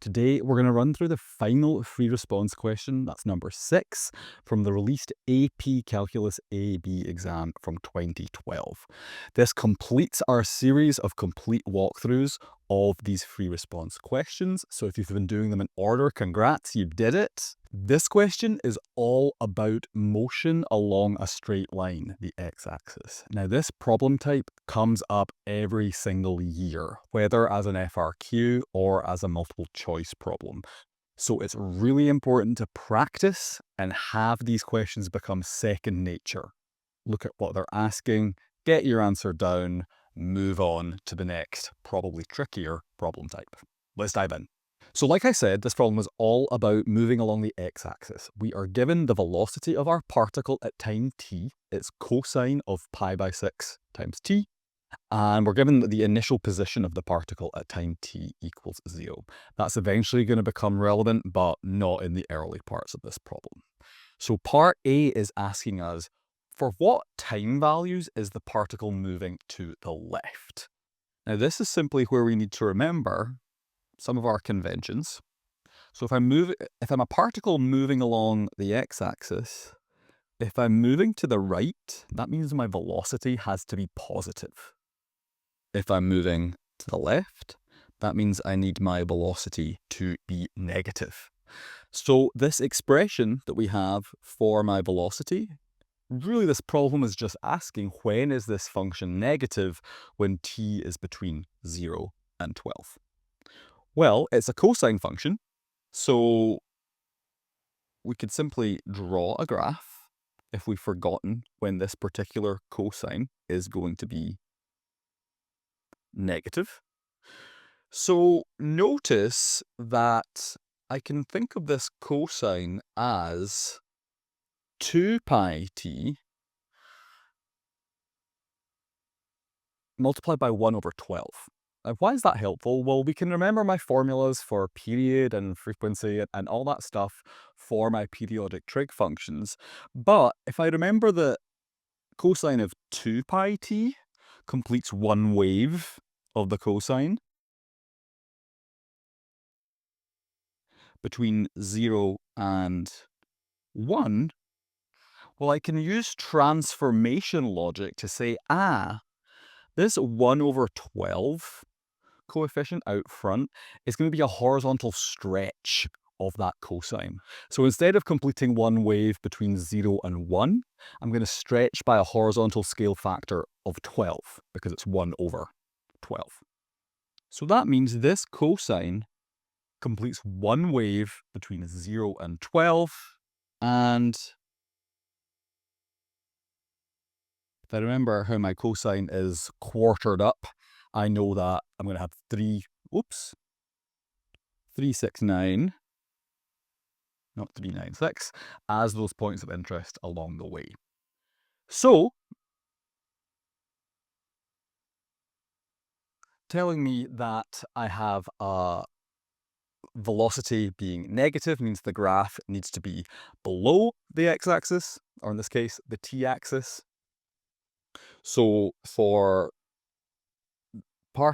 Today, we're going to run through the final free response question, that's number 6, from the released AP Calculus AB exam from 2012. This completes our series of complete walkthroughs of these free response questions. So if you've been doing them in order, congrats, you did it. This question is all about motion along a straight line, the x-axis. Now, this problem type comes up every single year, whether as an FRQ or as a multiple choice problem. So it's really important to practice and have these questions become second nature. Look at what they're asking, get your answer down, move on to the next, probably trickier problem type. Let's dive in. So like I said, this problem is all about moving along the x-axis. We are given the velocity of our particle at time t, its cosine of pi by 6 times t, and we're given the initial position of the particle at time t equals 0. That's eventually going to become relevant, but not in the early parts of this problem. So part A is asking us, for what time values is the particle moving to the left? Now this is simply where we need to remember some of our conventions. So if I'm a particle moving along the x-axis, if I'm moving to the right, that means my velocity has to be positive. If I'm moving to the left, that means I need my velocity to be negative. So this expression that we have for my velocity, really this problem is just asking when is this function negative when t is between 0 and 12. Well, it's a cosine function, so we could simply draw a graph if we've forgotten when this particular cosine is going to be negative. So notice that I can think of this cosine as 2 pi t multiplied by 1 over 12. Why is that helpful? Well, we can remember my formulas for period and frequency and all that stuff for my periodic trig functions. But if I remember the cosine of 2 pi t completes one wave of the cosine between 0 and 1, well, I can use transformation logic to say, this 1 over 12 coefficient out front is going to be a horizontal stretch of that cosine. So instead of completing one wave between 0 and 1, I'm going to stretch by a horizontal scale factor of 12 because it's 1 over 12. So that means this cosine completes one wave between 0 and 12, and if I remember how my cosine is quartered up, I know that I'm going to have 369, not 396, as those points of interest along the way. So, telling me that I have a velocity being negative means the graph needs to be below the x-axis, or in this case, the t-axis. So for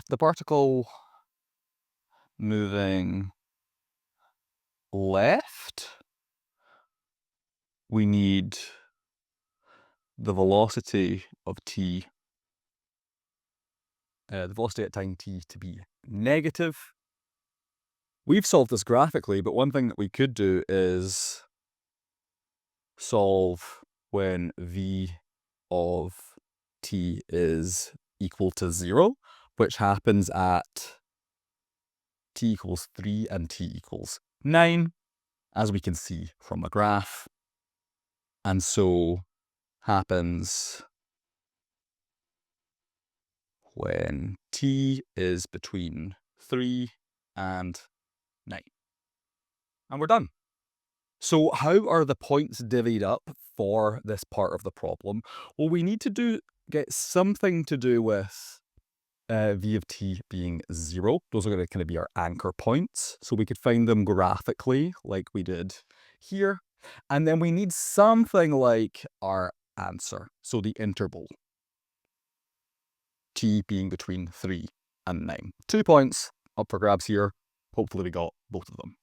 the particle moving left, we need the velocity of t, the velocity at time t to be negative. We've solved this graphically, but one thing that we could do is solve when v of t is equal to 0, which happens at t equals 3 and t equals 9, as we can see from the graph. And so happens when t is between 3 and 9. And we're done. So how are the points divvied up for this part of the problem? Well, we need to get something to do with v of t being 0. Those are going to kind of be our anchor points. So we could find them graphically like we did here. And then we need something like our answer. So the interval, t being between 3 and 9. 2 points up for grabs here. Hopefully we got both of them.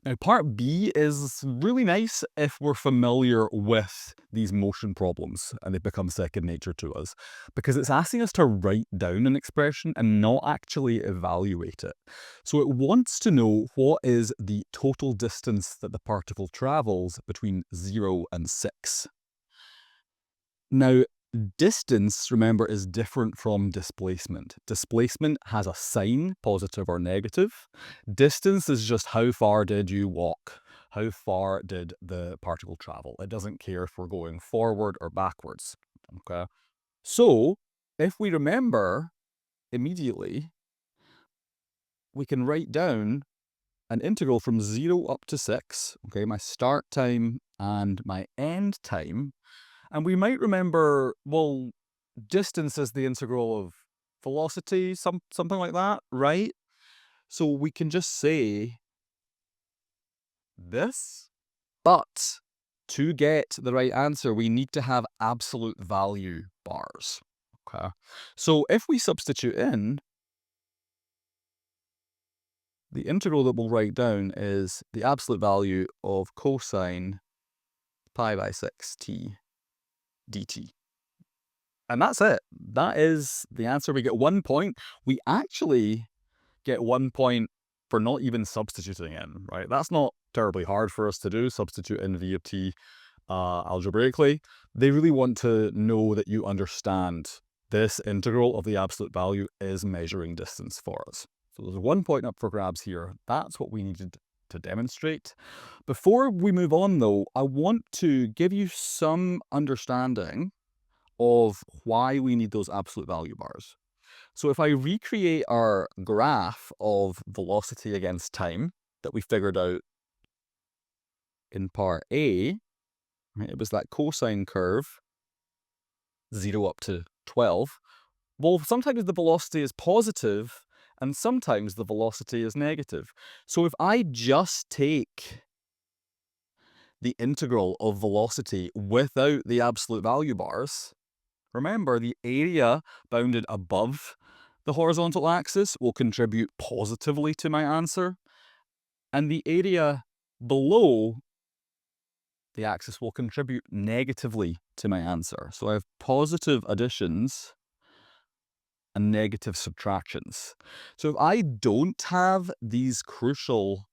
Now, part B is really nice if we're familiar with these motion problems and they become second nature to us, because it's asking us to write down an expression and not actually evaluate it. So it wants to know what is the total distance that the particle travels between 0 and 6. Now, distance, remember, is different from displacement. Displacement has a sign, positive or negative. Distance is just how far did you walk? How far did the particle travel? It doesn't care if we're going forward or backwards. Okay. So, if we remember immediately, we can write down an integral from 0 up to 6, okay, my start time and my end time. And we might remember, well, distance is the integral of velocity, something like that, right? So we can just say this, but to get the right answer, we need to have absolute value bars. Okay. So if we substitute in, the integral that we'll write down is the absolute value of cosine pi by 6t dt. And that's it. That is the answer. We get 1 point. We actually get 1 point for not even substituting in, right? That's not terribly hard for us to do, substitute in v of t algebraically. They really want to know that you understand this integral of the absolute value is measuring distance for us. So there's 1 point up for grabs here. That's what we needed to demonstrate. Before we move on though, I want to give you some understanding of why we need those absolute value bars. So if I recreate our graph of velocity against time that we figured out in part A, right, it was that cosine curve, 0 up to 12. Well, sometimes the velocity is positive and sometimes the velocity is negative. So if I just take the integral of velocity without the absolute value bars, remember the area bounded above the horizontal axis will contribute positively to my answer, and the area below the axis will contribute negatively to my answer. So I have positive additions and negative subtractions. So if I don't have these crucial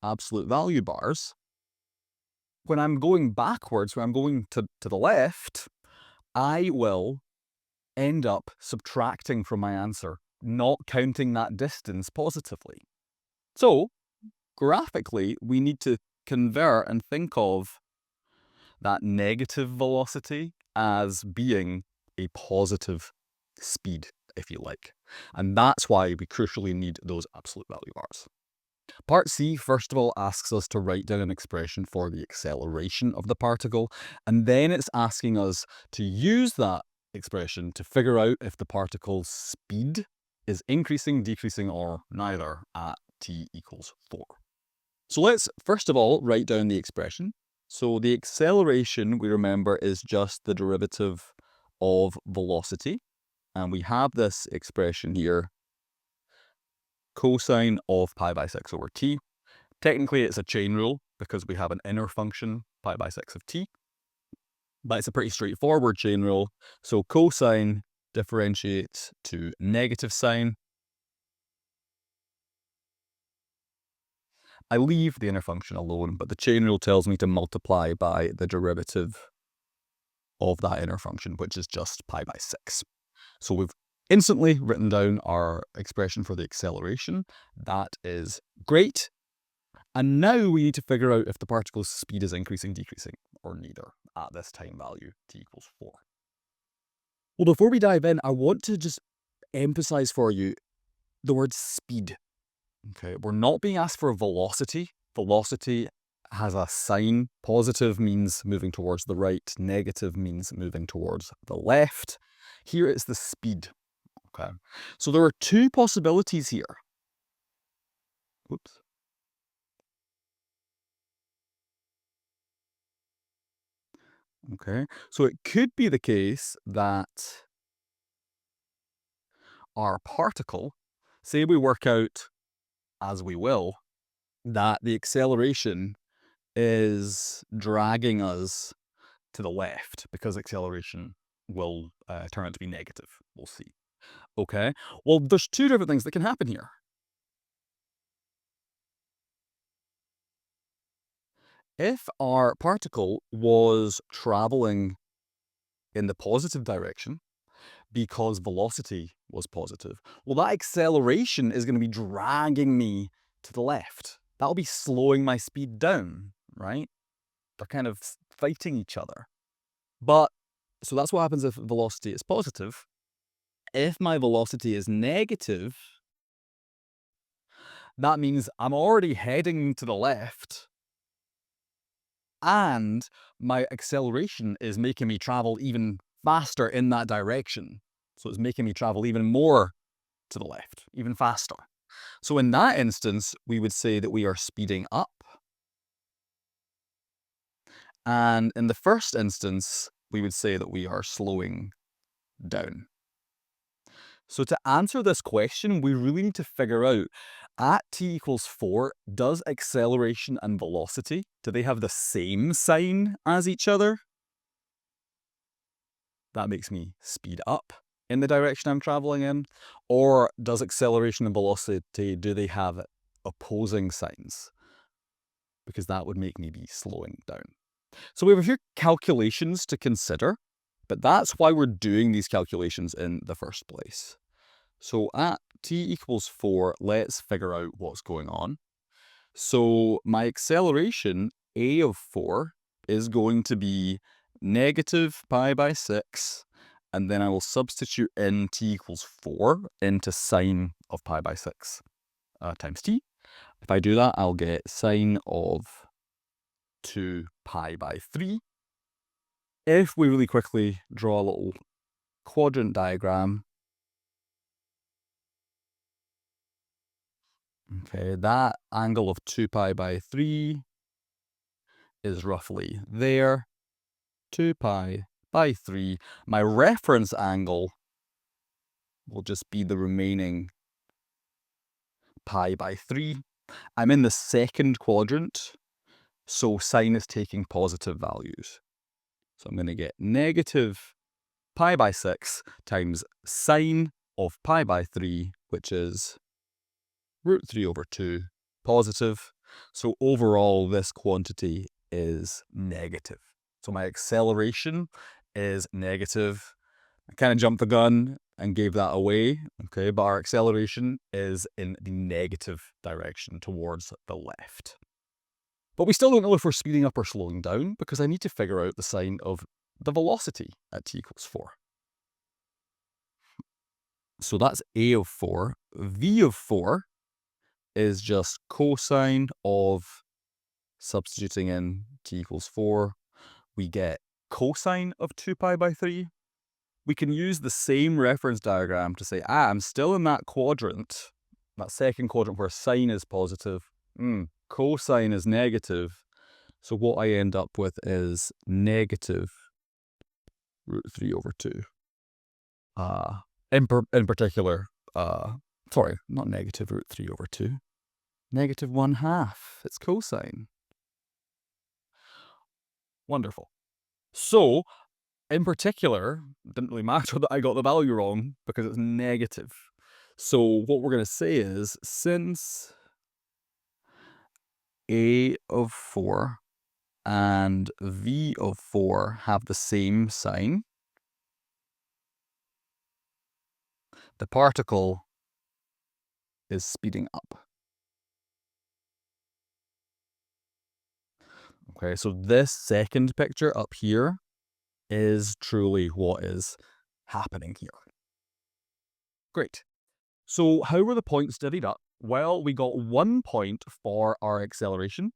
absolute value bars, when I'm going backwards, when I'm going to the left, I will end up subtracting from my answer, not counting that distance positively. So graphically, we need to convert and think of that negative velocity as being a positive speed, if you like. And that's why we crucially need those absolute value bars. Part C, first of all, asks us to write down an expression for the acceleration of the particle, and then it's asking us to use that expression to figure out if the particle's speed is increasing, decreasing, or neither at t equals 4. So let's first of all write down the expression. So the acceleration, we remember, is just the derivative of velocity. And we have this expression here, cosine of pi by 6 over t. Technically, it's a chain rule because we have an inner function, pi by 6 of t. But it's a pretty straightforward chain rule. So cosine differentiates to negative sine. I leave the inner function alone, but the chain rule tells me to multiply by the derivative of that inner function, which is just pi by 6. So we've instantly written down our expression for the acceleration. That is great. And now we need to figure out if the particle's speed is increasing, decreasing, or neither at this time value, t equals 4. Well, before we dive in, I want to just emphasize for you the word speed. Okay, we're not being asked for velocity. Velocity has a sign. Positive means moving towards the right. Negative means moving towards the left. Here it's the speed. Okay, so there are two possibilities here. Oops. Okay, so it could be the case that our particle, say we work out as we will, that the acceleration is dragging us to the left because acceleration will turn out to be negative. We'll see. Okay, well, there's two different things that can happen here. If our particle was traveling in the positive direction because velocity was positive, well, that acceleration is going to be dragging me to the left. That'll be slowing my speed down, right? They're kind of fighting each other. But, so that's what happens if velocity is positive. If my velocity is negative, that means I'm already heading to the left, and my acceleration is making me travel even faster in that direction. So it's making me travel even more to the left, even faster. So in that instance, we would say that we are speeding up. And in the first instance, we would say that we are slowing down. So to answer this question, we really need to figure out, at t equals 4, does acceleration and velocity, do they have the same sign as each other? That makes me speed up in the direction I'm traveling in. Or does acceleration and velocity, do they have opposing signs? Because that would make me be slowing down. So we have a few calculations to consider, but that's why we're doing these calculations in the first place. So at t equals 4, let's figure out what's going on. So my acceleration, a of 4, is going to be negative pi by 6, and then I will substitute in t equals 4 into sine of pi by 6 times t. If I do that, I'll get sine of 2 pi by 3. If we really quickly draw a little quadrant diagram, okay, that angle of 2 pi by 3 is roughly there. 2 pi by 3. My reference angle will just be the remaining pi by 3. I'm in the second quadrant, so sine is taking positive values. So I'm going to get negative pi by 6 times sine of pi by 3, which is root 3 over 2, positive. So overall, this quantity is negative. So my acceleration is negative. I kind of jumped the gun and gave that away, okay? But our acceleration is in the negative direction towards the left. But we still don't know if we're speeding up or slowing down because I need to figure out the sign of the velocity at t equals 4. So that's a of 4. V of 4 is just cosine of substituting in t equals 4. We get cosine of 2 pi by 3. We can use the same reference diagram to say, I'm still in that quadrant, that second quadrant where sine is positive. Cosine is negative. So what I end up with is negative root 3 over 2. In particular, sorry, not negative root 3 over 2. Negative 1/2. It's cosine. Wonderful. So, in particular, it didn't really matter that I got the value wrong because it's negative. So what we're going to say is, since a of 4 and v of 4 have the same sign, the particle is speeding up. Okay, so this second picture up here is truly what is happening here. Great. So how were the points divvied up? Well, we got 1 point for our acceleration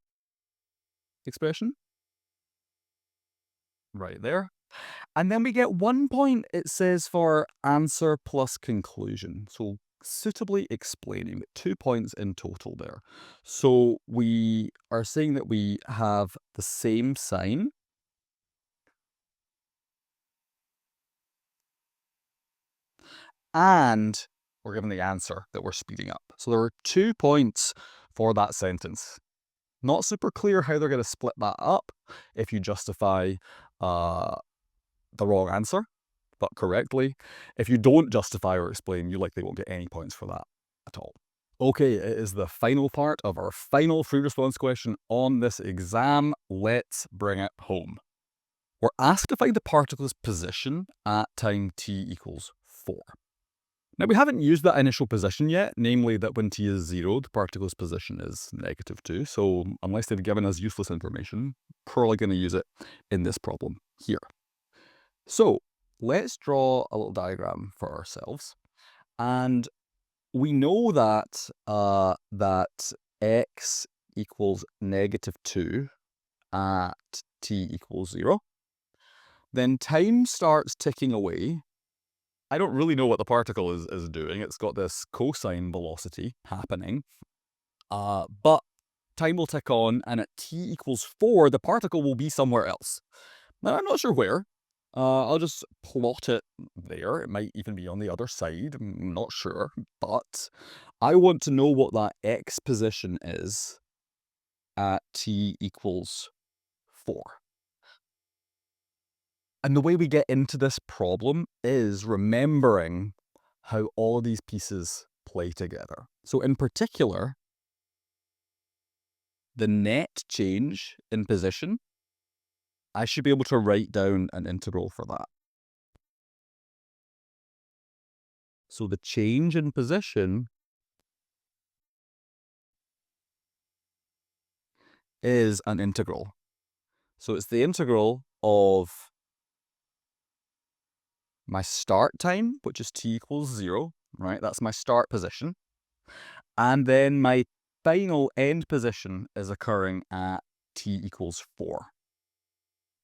expression. Right there. And then we get 1 point, it says, for answer plus conclusion. So suitably explaining, 2 points in total there. So we are saying that we have the same sign. And we're given the answer that we're speeding up. So there are 2 points for that sentence. Not super clear how they're going to split that up if you justify the wrong answer, but correctly. If you don't justify or explain, you likely won't get any points for that at all. Okay, it is the final part of our final free response question on this exam. Let's bring it home. We're asked to find the particle's position at time t equals 4. Now, we haven't used that initial position yet, namely that when t is 0, the particle's position is -2. So unless they've given us useless information, probably going to use it in this problem here. So let's draw a little diagram for ourselves. And we know that, that x equals -2 at t equals 0. Then time starts ticking away. I don't really know what the particle is doing. It's got this cosine velocity happening. But time will tick on, and at t equals 4, the particle will be somewhere else. Now, I'm not sure where. I'll just plot it there. It might even be on the other side. I'm not sure. But I want to know what that x position is at t equals 4. And the way we get into this problem is remembering how all of these pieces play together. So in particular, the net change in position, I should be able to write down an integral for that. So the change in position is an integral. So it's the integral of my start time, which is t equals 0, right? That's my start position. And then my final end position is occurring at t equals 4.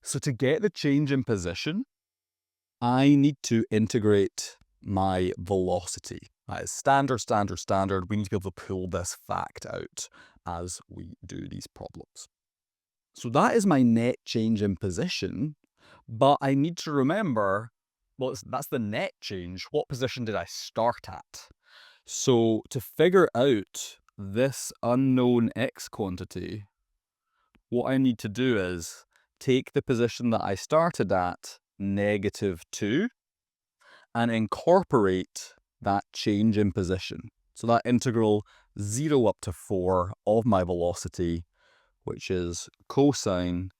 So to get the change in position, I need to integrate my velocity. That is standard. We need to be able to pull this fact out as we do these problems. So that is my net change in position, but I need to remember, well, that's the net change. What position did I start at? So to figure out this unknown x quantity, what I need to do is take the position that I started at, -2, and incorporate that change in position. So that integral 0 up to 4 of my velocity, which is cosine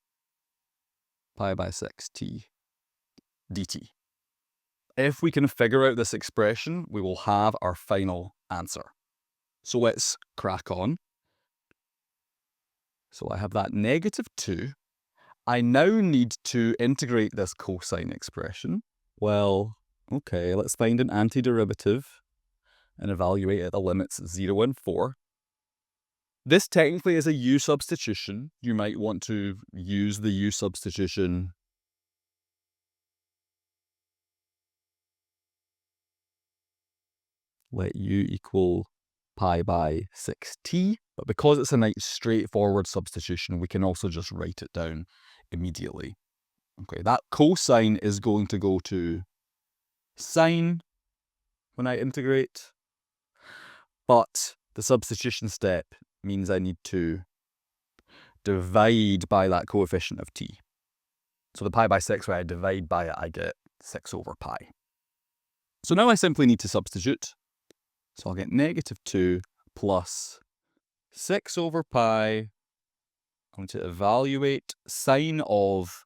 pi by 6t dt. If we can figure out this expression, we will have our final answer. So let's crack on. So I have that -2. I now need to integrate this cosine expression. Well, okay, let's find an antiderivative and evaluate at the limits 0 and 4. This technically is a u substitution. You might want to use the u substitution let u equal pi by 6t, but because it's a nice straightforward substitution, we can also just write it down immediately. Okay, that cosine is going to go to sine when I integrate, but the substitution step means I need to divide by that coefficient of t. So the pi by 6, when I divide by it, I get 6 over pi. So now I simply need to substitute. So I'll get -2 plus 6 over pi. I'm going to evaluate sine of,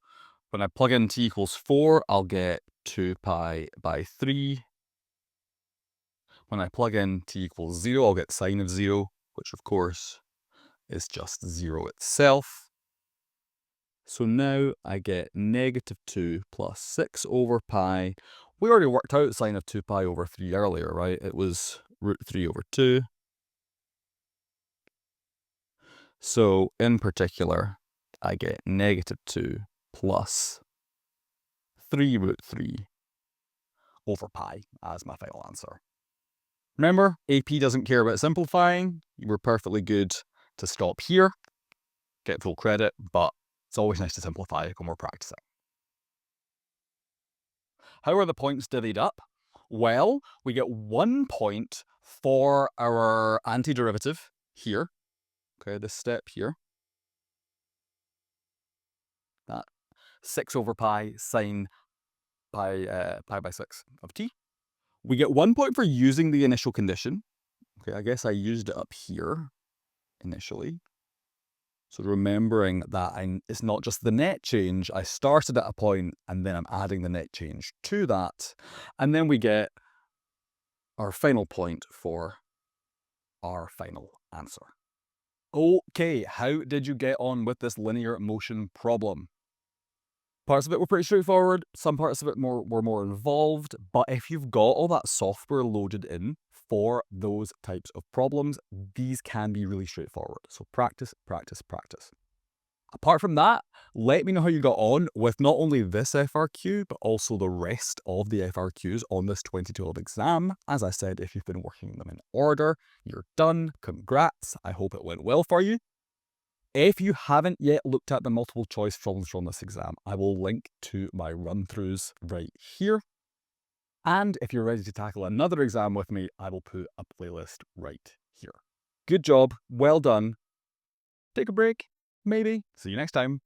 when I plug in t equals 4, I'll get 2 pi by 3. When I plug in t equals 0, I'll get sine of 0, which of course is just 0 itself. So now I get -2 plus 6 over pi. We already worked out sine of 2 pi over 3 earlier, right? It was root 3 over 2. So in particular, I get -2 plus 3 root 3 over pi as my final answer. Remember, AP doesn't care about simplifying. We're perfectly good to stop here, get full credit, but it's always nice to simplify when we're practicing. How are the points divvied up? Well, we get 1 point for our antiderivative here. Okay, this step here. That 6 over pi sine pi by 6 of t. We get 1 point for using the initial condition. Okay, I guess I used it up here initially. So remembering that it's not just the net change. I started at a point and then I'm adding the net change to that. And then we get our final point for our final answer. Okay, how did you get on with this linear motion problem? Parts of it were pretty straightforward, some parts of it were more involved, but if you've got all that software loaded in for those types of problems, these can be really straightforward. So practice, practice, practice. Apart from that, let me know how you got on with not only this FRQ, but also the rest of the FRQs on this 2012 exam. As I said, if you've been working them in order, you're done. Congrats. I hope it went well for you. If you haven't yet looked at the multiple choice problems from this exam, I will link to my run-throughs right here. And if you're ready to tackle another exam with me, I will put a playlist right here. Good job. Well done. Take a break. Maybe. See you next time.